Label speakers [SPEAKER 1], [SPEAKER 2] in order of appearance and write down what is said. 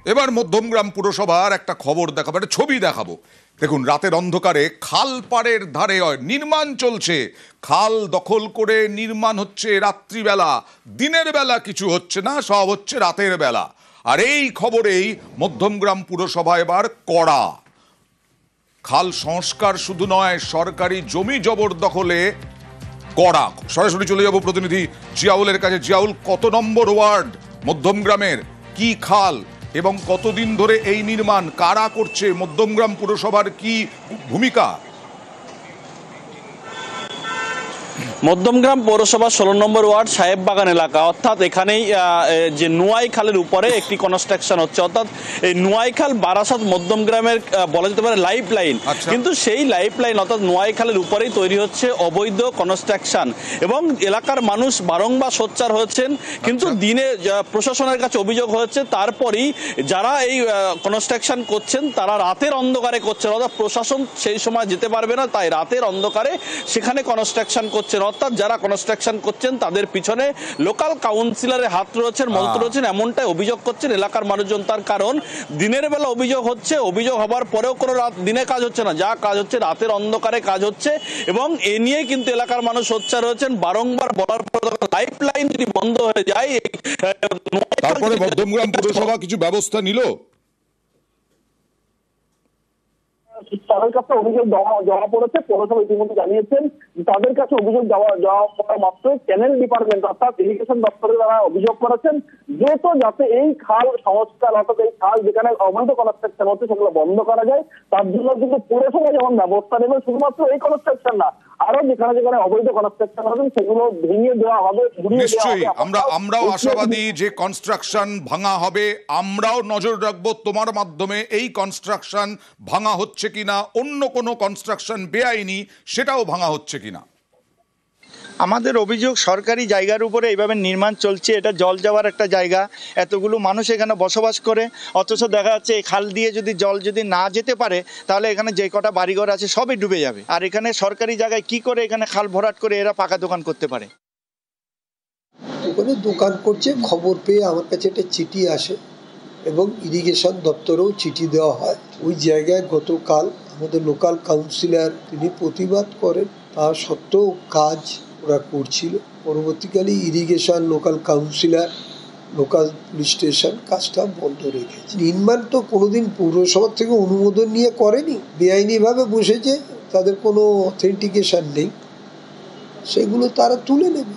[SPEAKER 1] এবার মধ্যমগ্রাম পুরসভার একটা খবর দেখাবো, একটা ছবি দেখাবো। দেখুন, রাতের অন্ধকারে খাল পাড়ের ধারে নির্মাণ চলছে। খাল দখল করে নির্মাণ হচ্ছে রাত্রিবেলা, দিনের বেলা কিছু হচ্ছে না, সব হচ্ছে রাতের বেলা। আর এই খবরেই মধ্যমগ্রাম পুরসভা এবার কড়া। খাল সংস্কার শুধু নয়, সরকারি জমি জবরদখলে কড়া। সরাসরি চলে যাব প্রতিনিধি জিয়াউলের কাছে। জিয়াউল, কত নম্বর ওয়ার্ড মধ্যমগ্রামের, কি খাল এবং কতদিন ধরে এই নির্মাণ, কারা করছে, মধ্যমগ্রাম পুরসভার কি ভূমিকা?
[SPEAKER 2] মধ্যমগ্রাম পৌরসভা 16 নম্বর ওয়ার্ড সাহেব বাগান এলাকা, অর্থাৎ এখানেই যে নোয়াই খালের উপরে একটি কনস্ট্রাকশন হচ্ছে, অর্থাৎ এই নোয়াই খাল বারাসাত মধ্যমগ্রামের বলা যেতে পারে লাইফ লাইন। কিন্তু সেই লাইফ লাইন অর্থাৎ নোয়াই খালের উপরেই তৈরি হচ্ছে অবৈধ কনস্ট্রাকশন এবং এলাকার মানুষ বারংবার সোচ্চার হয়েছেন। কিন্তু দিনে প্রশাসনের কাছে অভিযোগ হয়েছে, তারপরেই যারা এই কনস্ট্রাকশন করছেন তারা রাতের অন্ধকারে করছেন, অর্থাৎ প্রশাসন সেই সময় যেতে পারবে না, তাই রাতের অন্ধকারে সেখানে কনস্ট্রাকশন করছেন। অর্থাৎ যারা কনস্ট্রাকশন করছেন তাদের পিছনে লোকাল কাউন্সিলরের হাত রয়েছেন, মন্ত্র রয়েছেন, এমনটাই অভিযোগ করছেন এলাকার মানুষজন। তার কারণ দিনের বেলা অভিযোগ হচ্ছে, অভিযোগ হবার পরেও কোনো দিনে কাজ হচ্ছে না, যা কাজ হচ্ছে রাতের অন্ধকারে কাজ হচ্ছে। এবং এ নিয়ে কিন্তু এলাকার মানুষ সোচ্চার হয়েছেন, বারংবার বলার পর লাইফ লাইন যদি বন্ধ হয়ে যায়,
[SPEAKER 1] তারপরে মধ্যমগ্রাম পুরসভা কিছু ব্যবস্থা নিল?
[SPEAKER 3] তাদের কাছে অভিযোগ জমা পড়েছে, পৌরসভা ইতিমধ্যে জানিয়েছেন তাদের কাছে অভিযোগ জমা পড়া মাত্র ক্যানেল ডিপার্টমেন্ট অর্থাৎ ইরিগেশন দপ্তরে তারা অভিযোগ করেছেন দ্রুত যাতে এই খাল সংস্কার অর্থাৎ এই খাল যেখানে অবৈধ কনস্ট্রাকশন হচ্ছে সেগুলো বন্ধ করা যায়। তার জন্য কিন্তু পৌরসভা যেমন ব্যবস্থা নেবে, শুধুমাত্র এই কনস্ট্রাকশন না, আরো যেখানে যেখানে অবৈধ কনস্ট্রাকশন হবে সেগুলো ভেঙে দেওয়া হবে।
[SPEAKER 1] নিশ্চয়ই আমরাও আশাবাদী যে কনস্ট্রাকশন ভাঙা হবে। আমরাও নজর রাখবো তোমার মাধ্যমে এই কনস্ট্রাকশন ভাঙা হচ্ছে কিনা, অন্য কোনো কনস্ট্রাকশন বেআইনি সেটাও ভাঙা হচ্ছে কিনা।
[SPEAKER 4] আমাদের অভিযোগ সরকারি জায়গার উপরে এইভাবে নির্মাণ চলছে, এটা জল যাওয়ার একটা জায়গা, এতগুলো মানুষ এখানে বসবাস করে, অথচ দেখা যাচ্ছে এই খাল দিয়ে যদি জল যদি না যেতে পারে তাহলে এখানে যে কটা বাড়িঘর আছে সবই ডুবে যাবে। আর এখানে সরকারি জায়গায় কি করে এখানে খাল ভরাট করে এরা পাকা দোকান করতে পারে?
[SPEAKER 5] ওখানে দোকান করছে, খবর পেয়ে আমার কাছে একটা চিঠি আসে এবং ইরিগেশন দপ্তরেও চিঠি দেওয়া হয়। ওই জায়গায় গতকাল আমাদের লোকাল কাউন্সিলর তিনি প্রতিবাদ করেন, তা সত্ত্বেও কাজ ওরা করছিল। পরবর্তীকালে irrigation, local councillor, local police station কাজটা বন্ধ রেখেছে। নির্মাণ তো কোনোদিন পৌরসভার থেকে অনুমোদন নিয়ে করেনি, বেআইনিভাবে বসেছে, তাদের কোনো অথেন্টিকেশন নেই, সেগুলো তারা তুলে নেবে।